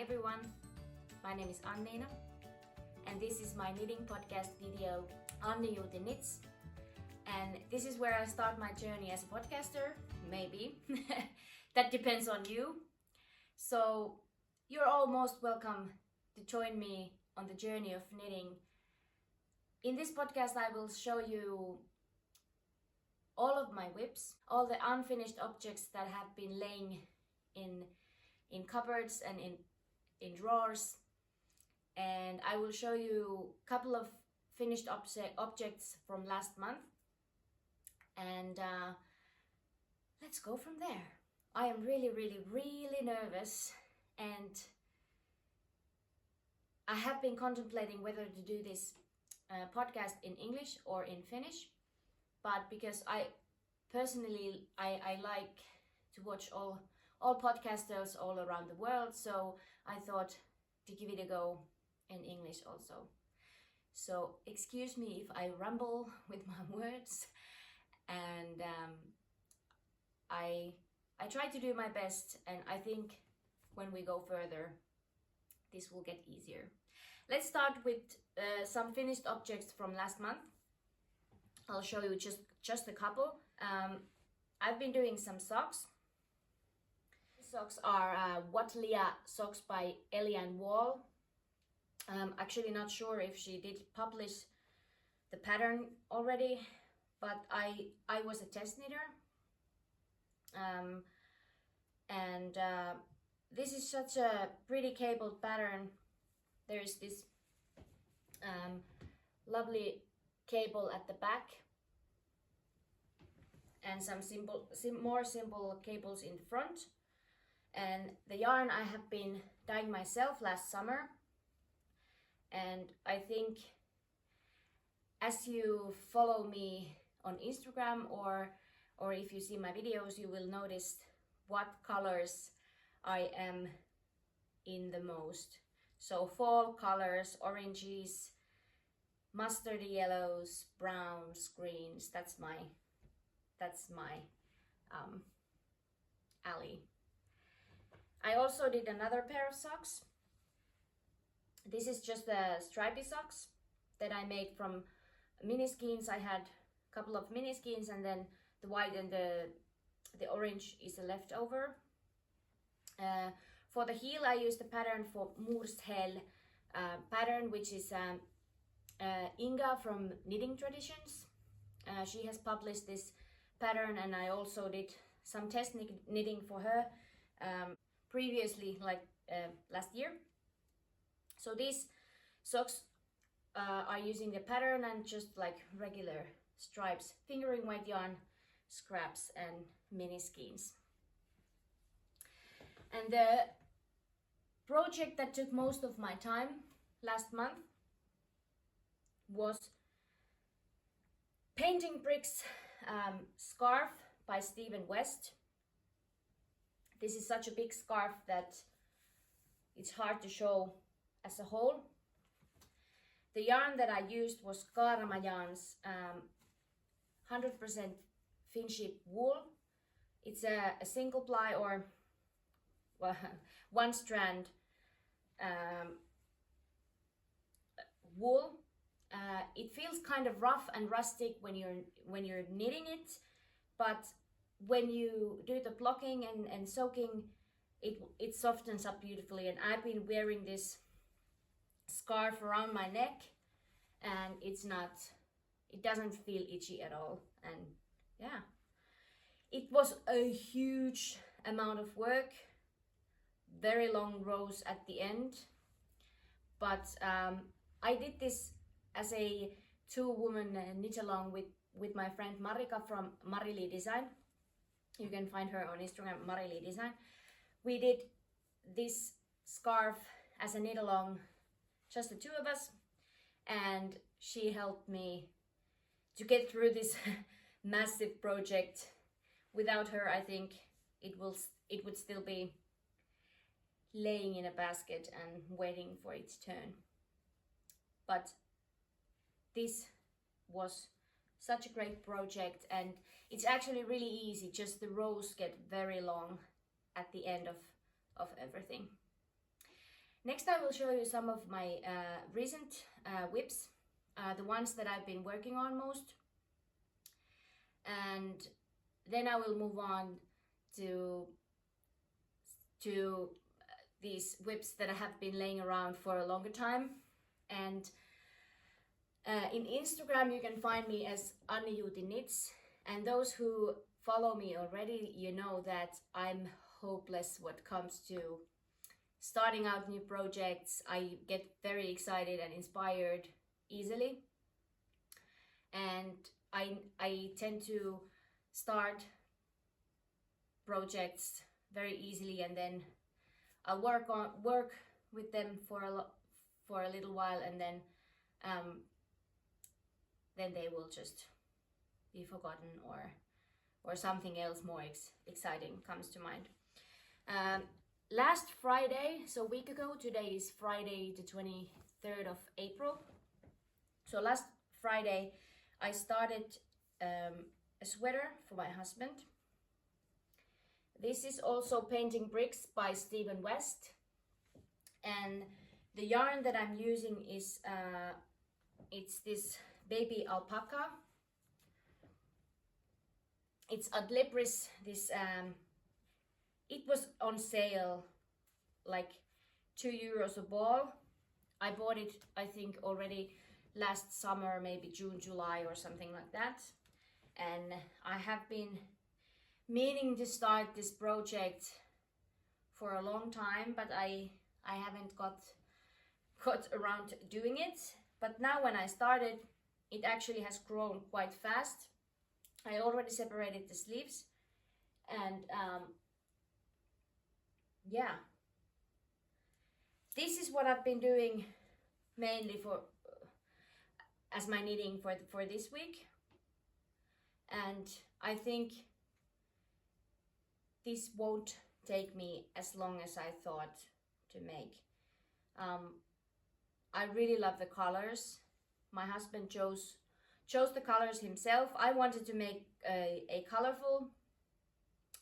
everyone, my name is Anniina and this is my knitting podcast video Annijuuti Knits, and this is where I start my journey as a podcaster, maybe, that depends on you. So you're all most welcome to join me on the journey of knitting. In this podcast I will show you all of my WIPs, all the unfinished objects that have been laying in cupboards and in drawers, and I will show you a couple of finished objects from last month, and let's go from there. I am really nervous, and I have been contemplating whether to do this podcast in English or in Finnish, but because I personally like to watch all podcasters all around the world, so I thought to give it a go in English also. So excuse me if I ramble with my words, and I try to do my best, and I think when we go further this will get easier. Let's start with some finished objects from last month. I'll show you just a couple. I've been doing some socks. These socks are Watlia socks by Eliane Wall. I'm actually not sure if she did publish the pattern already, but I was a test knitter. And this is such a pretty cabled pattern. There's this lovely cable at the back and some more simple cables in front, and the yarn I have been dyeing myself last summer, and I think as you follow me on Instagram or if you see my videos, you will notice what colors I am in the most. So fall colors, oranges, mustardy yellows, browns, greens. That's my alley. I also did another pair of socks. This is just the stripy socks that I made from mini skeins. I had a couple of mini skeins, and then the white and the orange is a leftover. For the heel I used the pattern for Murshel pattern, which is Inga from Knitting Traditions. She has published this pattern, and I also did some test knitting for her previously, like last year. So these socks are using the pattern and just like regular stripes, fingering white yarn, scraps and mini skeins. And the project that took most of my time last month was Painting Bricks scarf by Stephen West. This is such a big scarf that it's hard to show as a whole. The yarn that I used was Kaaramajan's 100% Finship wool. It's a single ply or one strand wool. It feels kind of rough and rustic when you're knitting it, but when you do the blocking and soaking, it softens up beautifully. And I've been wearing this scarf around my neck, and it doesn't feel itchy at all. And yeah, it was a huge amount of work, very long rows at the end, but I did this as a two-woman knit along with my friend Marika from Marili Design. You can find her on Instagram, Marili Design. We did this scarf as a knit along, just the two of us, and she helped me to get through this massive project. Without her, I think it would still be laying in a basket and waiting for its turn. But this was such a great project, and it's actually really easy, just the rows get very long at the end of everything. Next I will show you some of my recent WIPs, the ones that I've been working on most, and then I will move on to these WIPs that have been laying around for a longer time. And in Instagram you can find me as Annijuuti Knits, and those who follow me already, you know that I'm hopeless when it comes to starting out new projects. I get very excited and inspired easily, and I tend to start projects very easily, and then I'll work with them for a little while, and then they will just be forgotten, or something else more exciting comes to mind. Last Friday, so a week ago, today is Friday the 23rd of April. So last Friday I started a sweater for my husband. This is also Painting Bricks by Stephen West, and the yarn that I'm using is it's this baby alpaca. It's Adlibris. This it was on sale like €2 a ball. I bought it, I think, already last summer, maybe June, July or something like that, and I have been meaning to start this project for a long time, but I haven't got around to doing it. But now when I started, it actually has grown quite fast. I already separated the sleeves, and yeah, this is what I've been doing mainly as my knitting for this week, and I think this won't take me as long as I thought to make. I really love the colors. My husband chose the colors himself. I wanted to make a colorful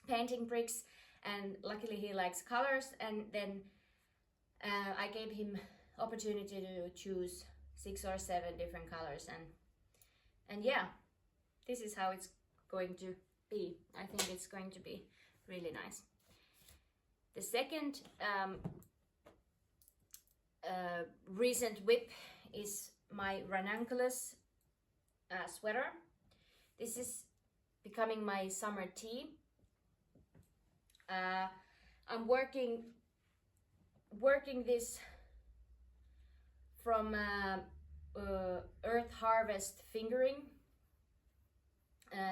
painting bricks, and luckily he likes colors, and then I gave him opportunity to choose 6 or 7 different colors, and yeah, this is how it's going to be. I think it's going to be really nice. The second recent WIP is my Ranunculus sweater. This is becoming my summer tee. I'm working this from Earth Harvest fingering.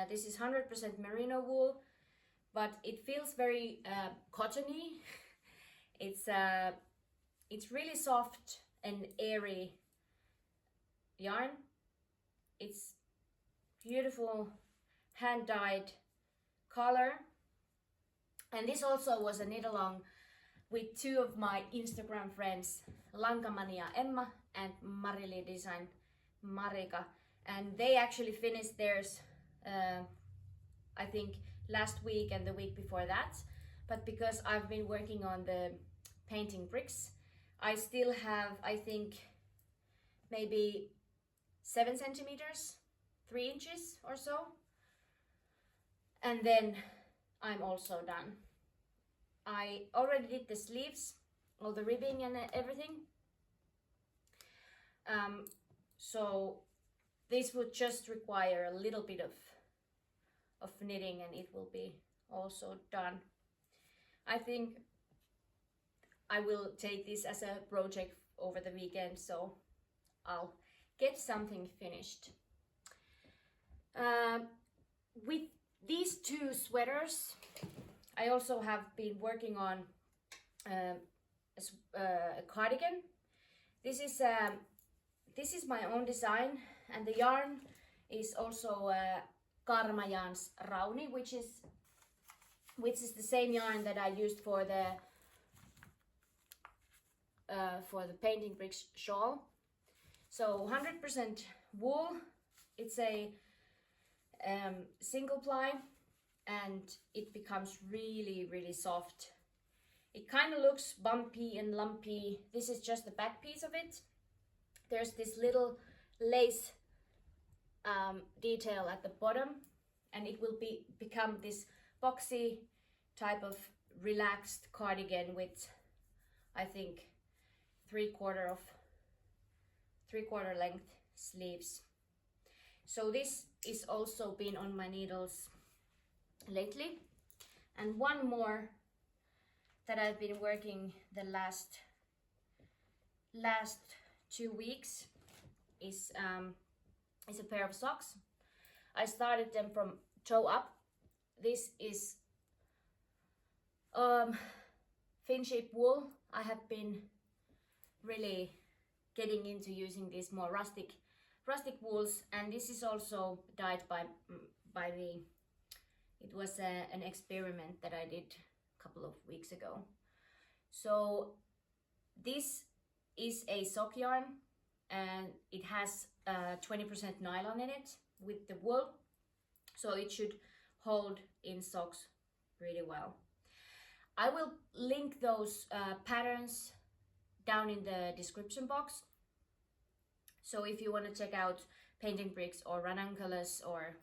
This is 100% merino wool, but it feels very cottony. It's really soft and airy yarn. It's beautiful hand-dyed color, and this also was a knit along with 2 of my Instagram friends, Lankamania Emma and Marili Design Marika, and they actually finished theirs I think last week and the week before that. But because I've been working on the painting bricks, I still have, I think, maybe 7 centimeters, 3 inches or so, and then I'm also done. I already did the sleeves, all the ribbing and everything, so this would just require a little bit of knitting, and it will be also done. I think I will take this as a project over the weekend, so I'll get something finished. With these 2 sweaters, I also have been working on a cardigan. This is my own design, and the yarn is also Karmajan's Rauni, which is the same yarn that I used for the painting bricks shawl. So 100% wool. It's a single ply, and it becomes really, really soft It kind of looks bumpy and lumpy. This is just the back piece of it. There's this little lace detail at the bottom, and it will become this boxy type of relaxed cardigan with, I think, 3/4 length sleeves. So this is also been on my needles lately. And one more that I've been working the last 2 weeks is a pair of socks. I started them from toe up. This is fin-sheep wool. I have been really getting into using these more rustic wools, and this is also dyed by me. It was an experiment that I did a couple of weeks ago. So this is a sock yarn, and it has 20% nylon in it with the wool, so it should hold in socks really well. I will link those patterns down in the description box. So if you want to check out Painting Bricks or Ranunculus or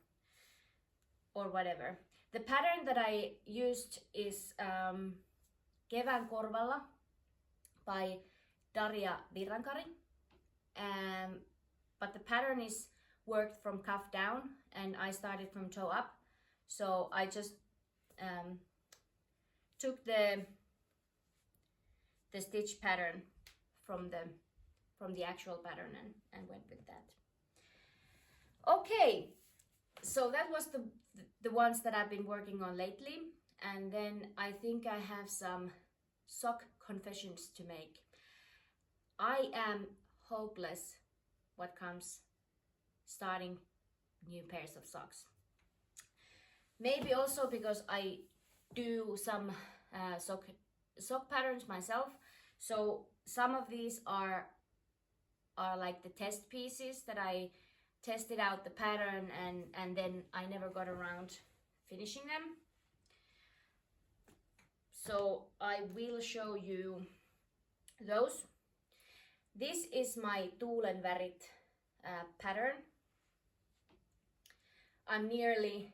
whatever. The pattern that I used is Kevään korvalla by Darja Virrankari. But the pattern is worked from cuff down, and I started from toe up. So I just took the stitch pattern from the actual pattern and went with that. Okay, so that was the ones that I've been working on lately, and then I think I have some sock confessions to make. I am hopeless what comes starting new pairs of socks. Maybe also because I do some sock patterns myself, so some of these are like the test pieces that I tested out the pattern and then I never got around finishing them. So I will show you those. This is my Tuulen värit pattern. I'm nearly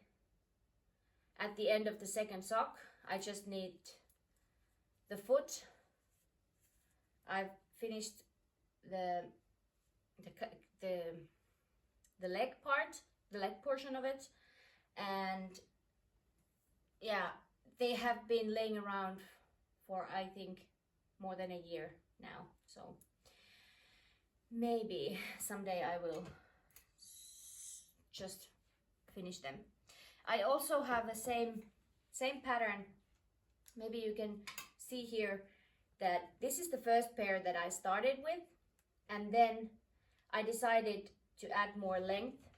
at the end of the second sock. I just need the foot. I've finished the leg part, the leg portion of it, and yeah, they have been laying around for I think more than a year now, so maybe someday I will just finish them. I also have the same pattern. Maybe you can see here that this is the first pair that I started with, and then I decided to add more length.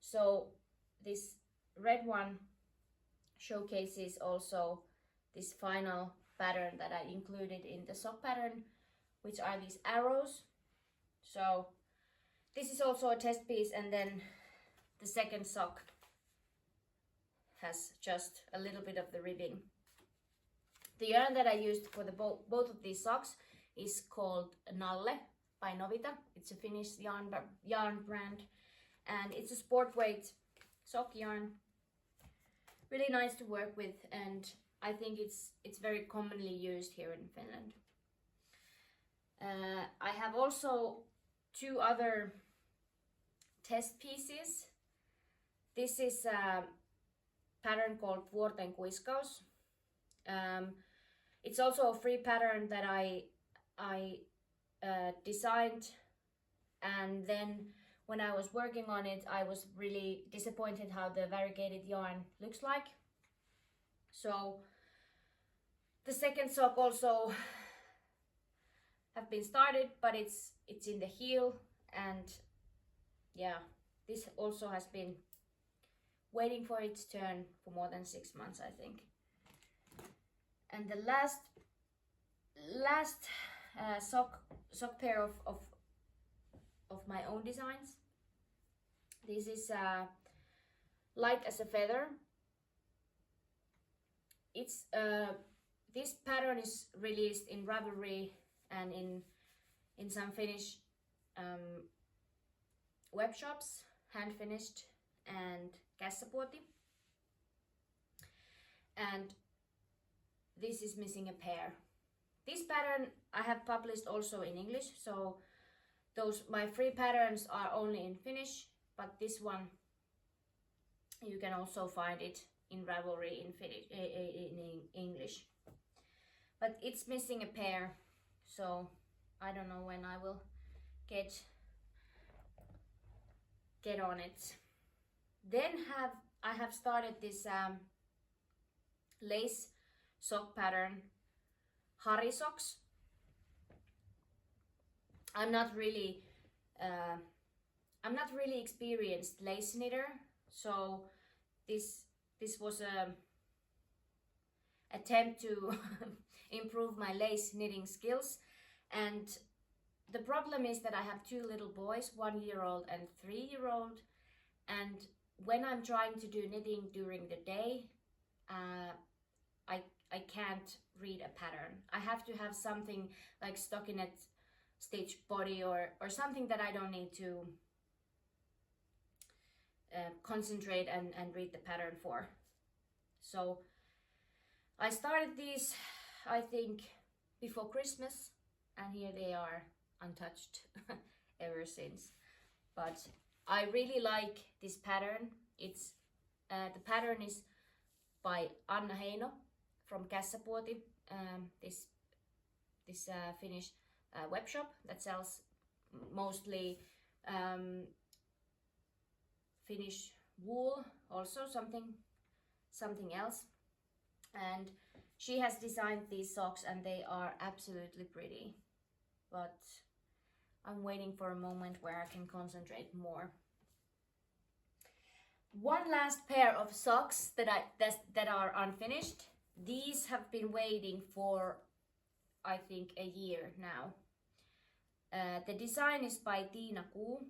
So this red one showcases also this final pattern that I included in the sock pattern, which are these arrows. So this is also a test piece, and then the second sock has just a little bit of the ribbing. The yarn that I used for the both of these socks is called Nalle by Novita. It's a Finnish yarn brand, and it's a sport weight sock yarn. Really nice to work with, and I think it's very commonly used here in Finland. I have also two other test pieces. This is a pattern called Vuorten kuiskaus. It's also a free pattern that I designed, and then when I was working on it, I was really disappointed how the variegated yarn looks like. So the second sock also have been started, but it's in the heel, and yeah, this also has been waiting for its turn for more than 6 months, I think. And the last sock pair of my own designs. This is light as a feather. It's this pattern is released in Ravelry and in some Finnish web shops, hand finished and Kassapuoti. And this is missing a pair. This pattern I have published also in English, so my free patterns are only in Finnish, but this one you can also find it in Ravelry in English. But it's missing a pair, so I don't know when I will get on it. Then I have started this lace sock pattern, Hari socks. I'm not really experienced lace knitter, so this was a attempt to improve my lace knitting skills. And the problem is that I have two little boys, 1-year-old and 3-year-old, and when I'm trying to do knitting during the day, I can't read a pattern. I have to have something like stockinette stitch body or something that I don't need to concentrate and read the pattern for. So I started these, I think, before Christmas, and here they are untouched ever since. But I really like this pattern. It's the pattern is by Anna Heino from Kassapuoti, this Finnish web shop that sells mostly Finnish wool, also something else. And she has designed these socks and they are absolutely pretty, but I'm waiting for a moment where I can concentrate more. One last pair of socks that are unfinished. These have been waiting for, I think, a year now. The design is by Tiina Kuu.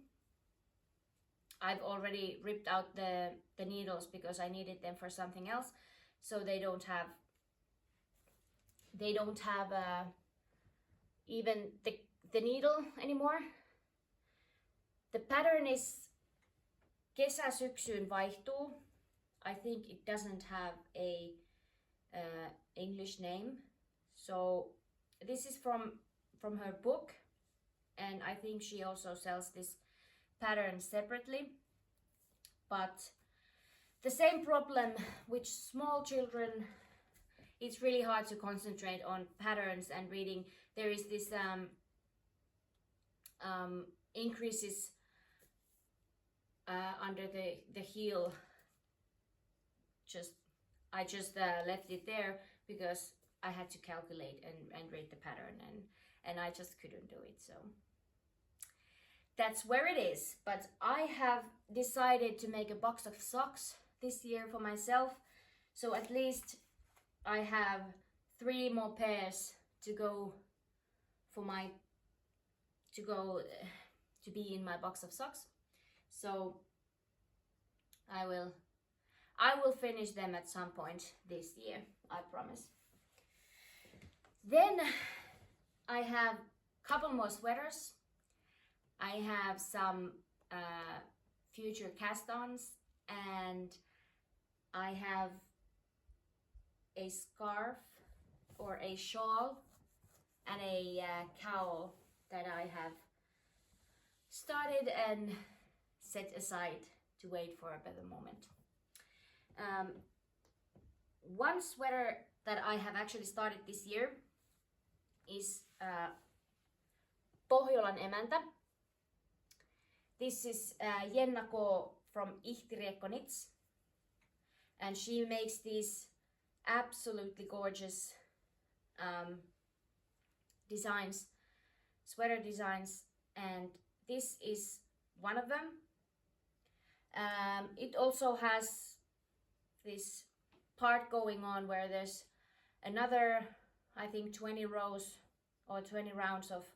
I've already ripped out the needles because I needed them for something else, so they don't have even the needle anymore. The pattern is Kesä syksyyn vaihtuu. I think it doesn't have a English name, so this is from her book, and I think she also sells this pattern separately. But the same problem with small children, it's really hard to concentrate on patterns and reading. There is this increases under the heel. I just left it there because I had to calculate and read the pattern, and I just couldn't do it. So that's where it is. But I have decided to make a box of socks this year for myself, so at least I have 3 more pairs to go to be in my box of socks. So I will finish them at some point this year, I promise. Then I have a couple more sweaters. I have some future cast-ons, and I have a scarf or a shawl and a cowl that I have started and set aside to wait for a better moment. One sweater that I have actually started this year is Pohjolan Emäntä. This is Jenna K from Ihti Knits, and she makes these absolutely gorgeous designs, sweater designs, and this is one of them. It also has this part going on where there's another, I think, 20 rows or 20 rounds of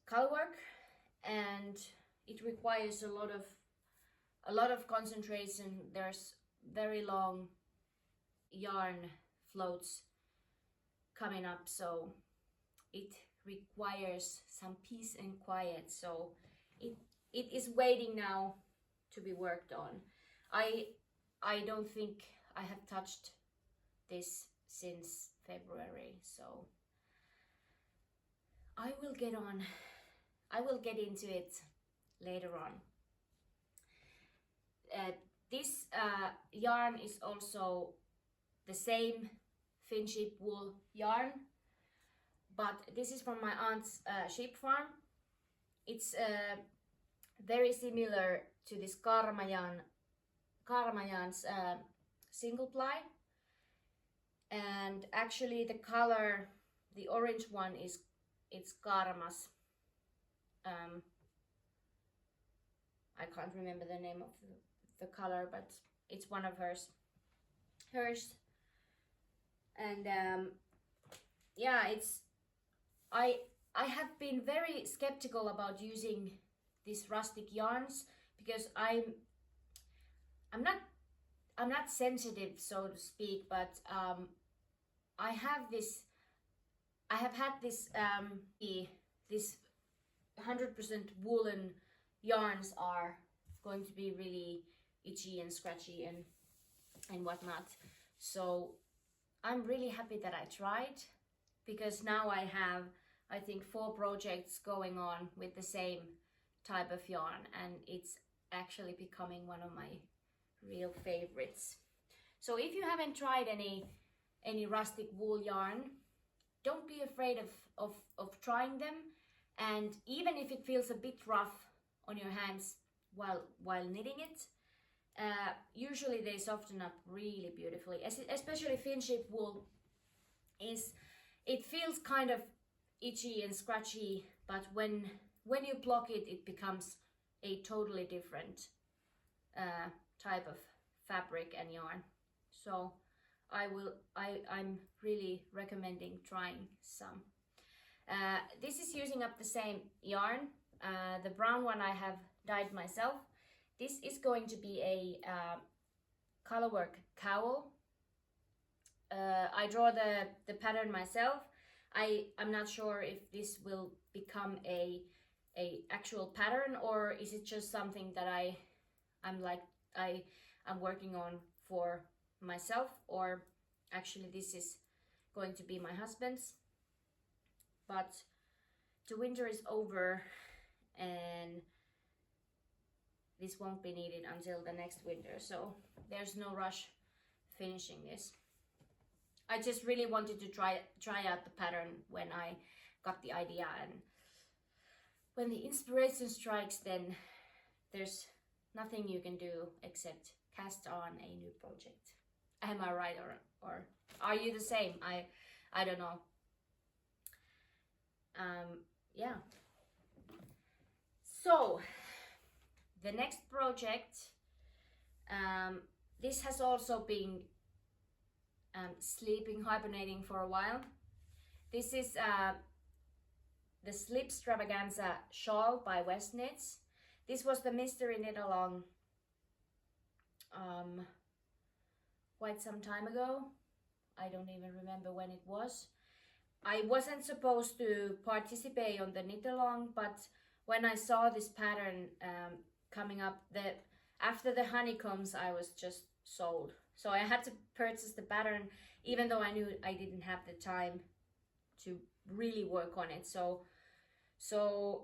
colorwork, and it requires a lot of concentration. There's very long yarn floats coming up, so it requires some peace and quiet, so it is waiting now to be worked on. I don't think I have touched this since February, so I will get into it later on. This yarn is also the same Finship wool yarn, but this is from my aunt's sheep farm. It's very similar to this Karmajan's single ply, and actually the color, the orange one, it's Karma's. I can't remember the name of the color, but it's one of hers. And yeah, I have been very skeptical about using these rustic yarns because I'm not sensitive, so to speak, but I have had this 100% woolen yarns are going to be really itchy and scratchy and whatnot. So I'm really happy that I tried, because now I have, I think, 4 projects going on with the same type of yarn, and it's actually becoming one of my real favorites. So if you haven't tried any rustic wool yarn, don't be afraid of trying them. And even if it feels a bit rough on your hands while knitting it, usually they soften up really beautifully. Especially Finship wool, it feels kind of itchy and scratchy, but when you block it, it becomes a totally different type of fabric and yarn. So I'm really recommending trying some. This is using up the same yarn. The brown one I have dyed myself. This is going to be a colorwork cowl. I draw the pattern myself. I'm not sure if this will become a actual pattern, or is it just something that I'm working on for myself, or actually this is going to be my husband's. But the winter is over and this won't be needed until the next winter, so there's no rush finishing this. I just really wanted to try out the pattern when I got the idea, and when the inspiration strikes, then there's nothing you can do except cast on a new project. Am I right, or are you the same? I don't know. Yeah. So the next project, this has also been sleeping, hibernating for a while. This is the Slip Extravaganza Shawl by West Knits. This was the mystery knit along quite some time ago. I don't even remember when it was. I wasn't supposed to participate on the knit along, but when I saw this pattern coming up, after the honeycombs, I was just sold. So I had to purchase the pattern, even though I knew I didn't have the time to really work on it. So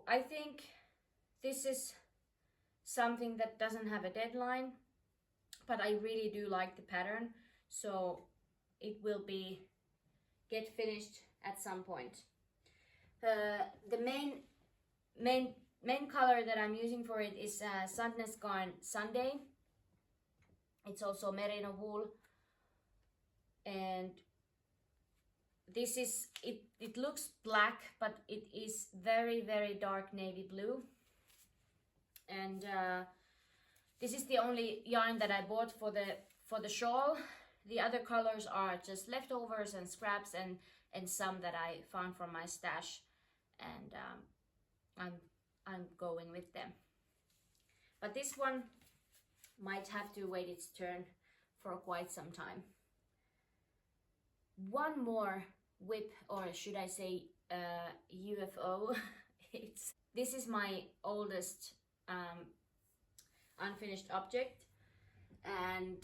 I think this is something that doesn't have a deadline, but I really do like the pattern, so it will get finished at some point. The main color that I'm using for it is Sandnes Garn Sunday. It's also merino wool, and this is it looks black, but it is very, very dark navy blue. And this is the only yarn that I bought for the shawl. The other colors are just leftovers and scraps, and some that I found from my stash, and I'm going with them. But this one might have to wait its turn for quite some time. one more WIP, or should I say UFO. This is my oldest unfinished object, and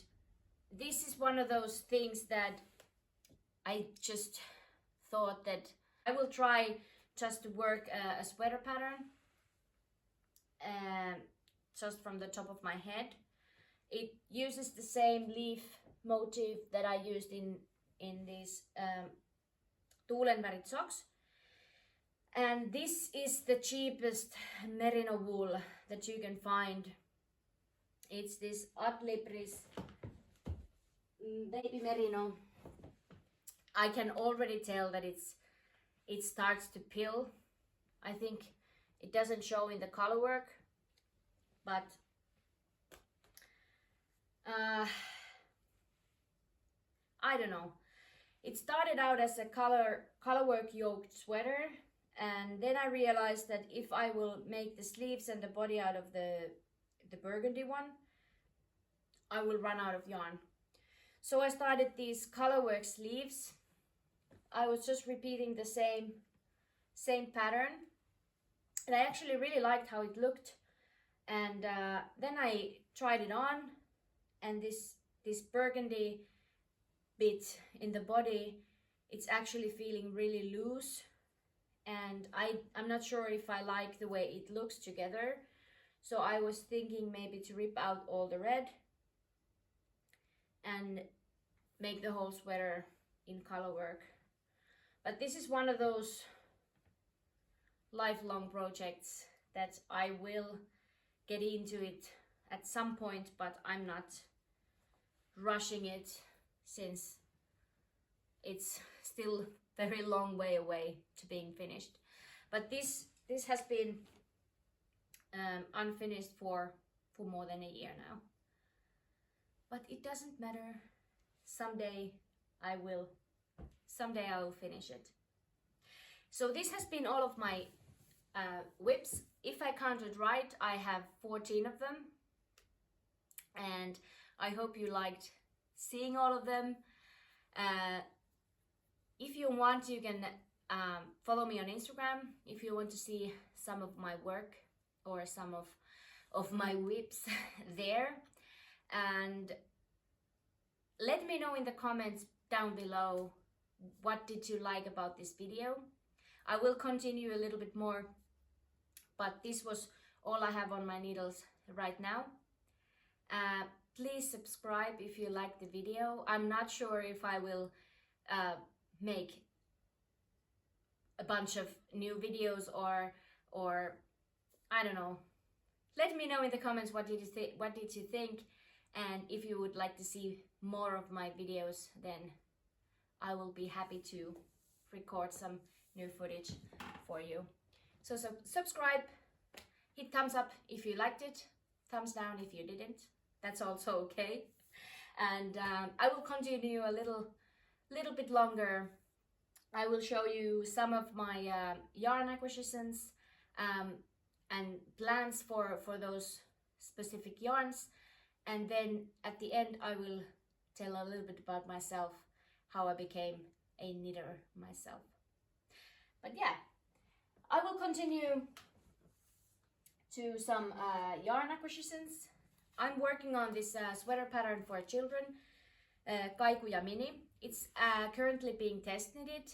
this is one of those things that I just thought that I will try just to work a sweater pattern just from the top of my head. It uses the same leaf motif that I used in these tuulenvärit socks. And this is the cheapest merino wool that you can find. It's this Adlibris baby merino. I can already tell that it starts to peel. I think it doesn't show in the color work, but I don't know. It started out as a color work yoked sweater, and then I realized that if I will make the sleeves and the body out of the burgundy one, I will run out of yarn. So I started these colorwork sleeves. I was just repeating the same pattern, and I actually really liked how it looked. And then I tried it on, and this burgundy bit in the body, it's actually feeling really loose, and I'm not sure if I like the way it looks together. So I was thinking maybe to rip out all the red and make the whole sweater in color work. But this is one of those lifelong projects that I will get into it at some point, but I'm not rushing it since it's still a very long way away to being finished. But this has been unfinished for more than a year now. But it doesn't matter. Someday I will finish it. So this has been all of my WIPs. If I counted right, I have 14 of them, and I hope you liked seeing all of them. If you want, you can follow me on Instagram if you want to see some of my work or some of my WIPs there. And let me know in the comments down below, what did you like about this video? I will continue a little bit more, but this was all I have on my needles right now. Please subscribe if you like the video. I'm not sure if I will make a bunch of new videos or I don't know. Let me know in the comments what did you think, and if you would like to see more of my videos, then I will be happy to record some new footage for you. So subscribe, hit thumbs up if you liked it, thumbs down if you didn't. That's also okay. And I will continue a little bit longer. I will show you some of my yarn acquisitions and plans for those specific yarns. And then at the end I will tell a little bit about myself, how I became a knitter myself. But yeah, I will continue to some yarn acquisitions. I'm working on this sweater pattern for children, Kaikuja Mini. It's currently being test knitted,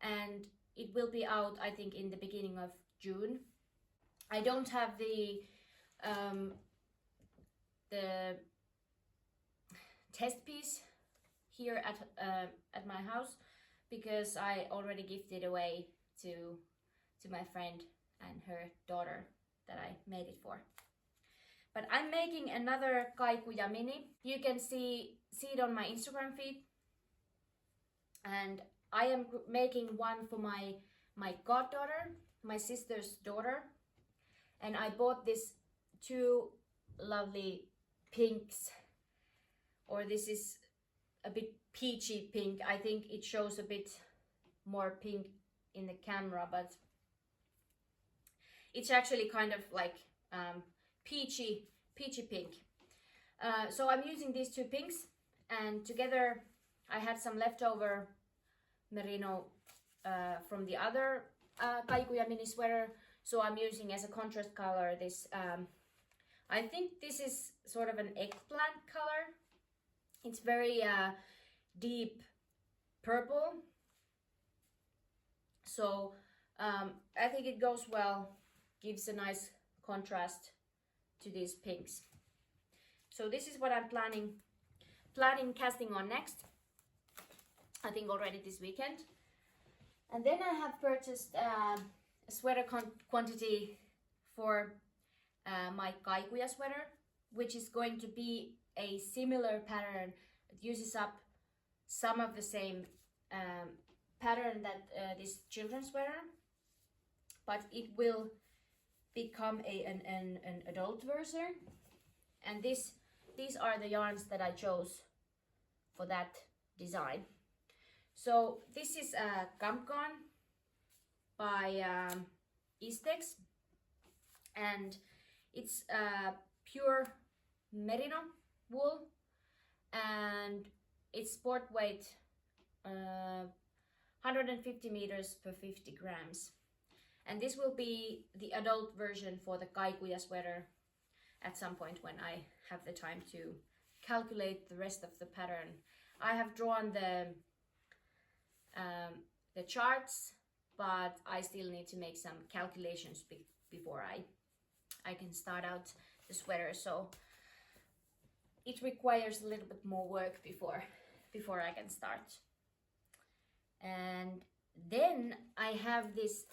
and it will be out, I think, in the beginning of June. I don't have the test piece here at my house, because I already gifted away to my friend and her daughter that I made it for. But I'm making another Kaikuja Mini. You can see it on my Instagram feed. And I am making one for my goddaughter, my sister's daughter. And I bought this two lovely pinks, or this is a bit peachy pink. I think it shows a bit more pink in the camera, but it's actually kind of like peachy pink. So I'm using these two pinks, and together I had some leftover merino from the other kaikuya mini sweater, so I'm using as a contrast color this I think this is sort of an eggplant color. It's very deep purple, so I think it goes well, gives a nice contrast to these pinks. So this is what I'm planning casting on next, I think already this weekend. And then I have purchased a sweater quantity for my kaikuya sweater, which is going to be a similar pattern. It uses up some of the same pattern that this children's sweater, but it will become an adult version. And these are the yarns that I chose for that design. So this is a cardigan by Istex, and it's pure merino wool, and it's sport weight 150 meters per 50 grams. And this will be the adult version for the kaikuya sweater at some point when I have the time to calculate the rest of the pattern. I have drawn the charts, but I still need to make some calculations before I can start out the sweater, so it requires a little bit more work before I can start. And then I have this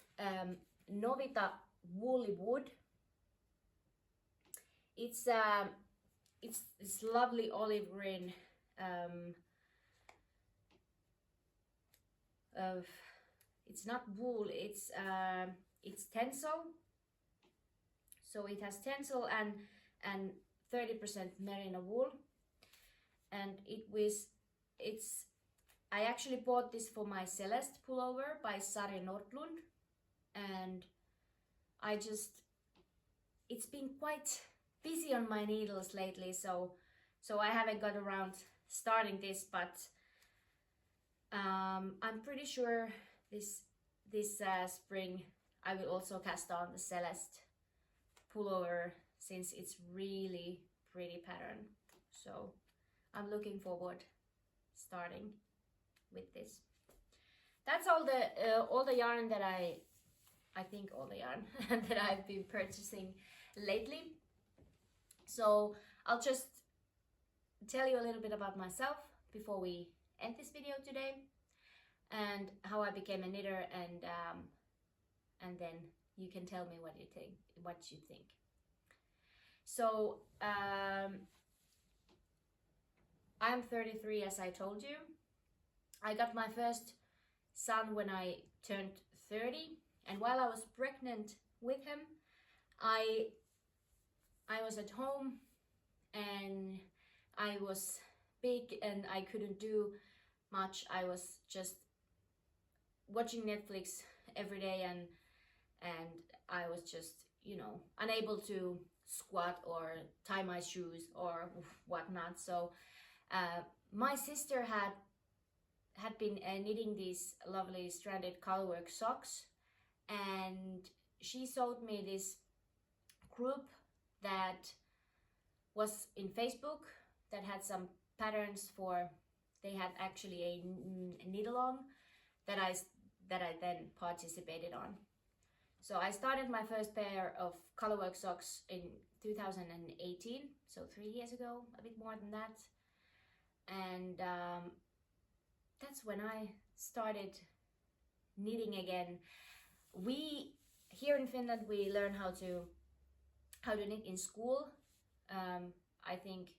Novita woolly wood. It's this lovely olive green it's not wool, it's tencel. So it has tencel and 30% merino wool, and I actually bought this for my Celeste pullover by Sari Nordlund, and it's been quite busy on my needles lately, so I haven't got around starting this, but I'm pretty sure this spring I will also cast on the Celeste pullover, since it's really pretty pattern. So I'm looking forward starting with this. That's all the yarn that I think all the yarn that I've been purchasing lately. So I'll just tell you a little bit about myself before we end this video today, and how I became a knitter, and then you can tell me what you think. So I'm 33, as I told you. I got my first son when I turned 30, and while I was pregnant with him, I was at home and I was big and I couldn't do much. I was just watching Netflix every day, and I was just, unable to squat or tie my shoes or whatnot. So my sister had been knitting these lovely stranded colorwork socks, and she showed me this group that was in Facebook that had some patterns for. They had actually a knit along that I then participated on. So I started my first pair of colorwork socks in 2018, so 3 years ago, a bit more than that. And that's when I started knitting again. We here in Finland, we learn how to knit in school. I think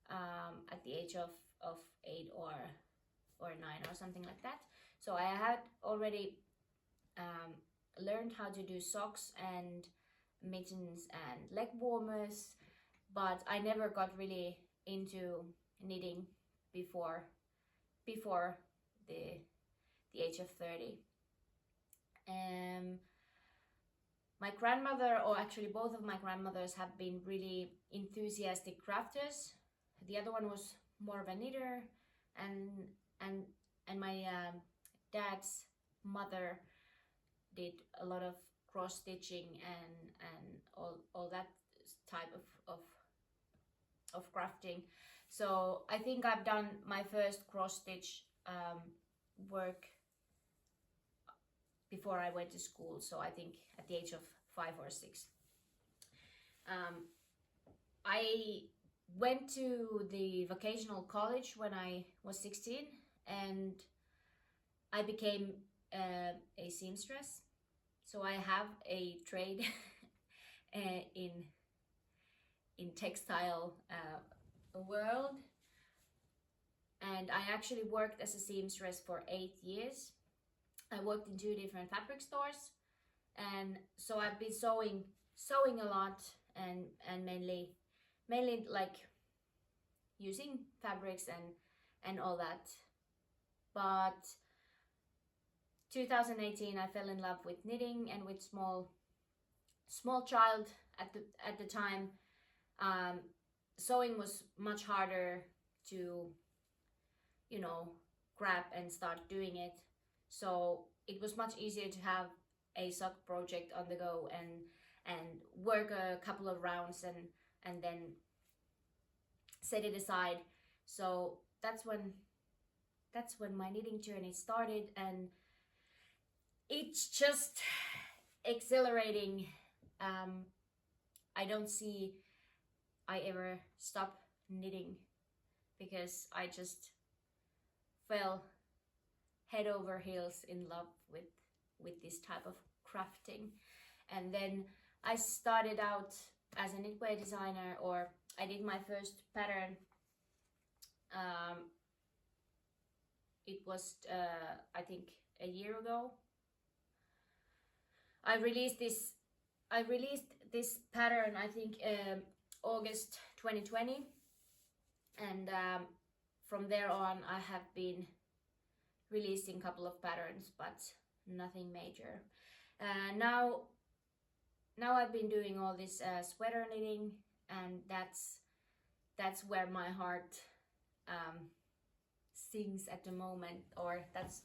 at the age of 8 or 9 or something like that. So I had already learned how to do socks and mittens and leg warmers, but I never got really into knitting before the age of 30. My grandmother, or actually both of my grandmothers, have been really enthusiastic crafters. The other one was more of a knitter, and my dad's mother did a lot of cross stitching and all that type of crafting. So I think I've done my first cross stitch work before I went to school, so I think at the age of 5 or 6. I went to the vocational college when I was 16, and I became a seamstress. So I have a trade in textile world, and I actually worked as a seamstress for 8 years. I worked in 2 different fabric stores, and so I've been sewing a lot, and mainly like using fabrics and all that. But 2018 I fell in love with knitting, and with small child at the time, sewing was much harder to, you know, grab and start doing it. So it was much easier to have a sock project on the go and work a couple of rounds and then set it aside. So that's when my knitting journey started, and it's just exhilarating. I don't see I ever stop knitting, because I just fell head over heels in love with this type of crafting. And then I started out as a knitwear designer, or I did my first pattern. It was I think a year ago. I released this pattern, I think August 2020, and from there on I have been releasing a couple of patterns, but nothing major. Now I've been doing all this sweater knitting, and that's where my heart sings at the moment, or that's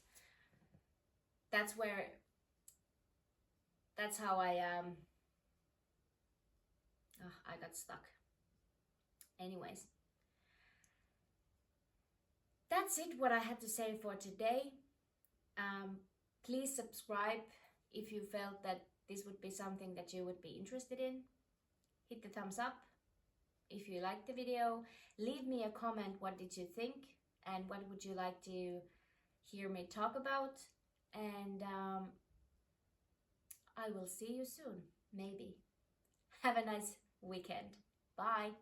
how I I got stuck. Anyways, that's it what I had to say for today. Please subscribe if you felt that this would be something that you would be interested in. Hit the thumbs up if you liked the video. Leave me a comment, what did you think, and what would you like to hear me talk about. And I will see you soon, maybe. Have a nice weekend. Bye.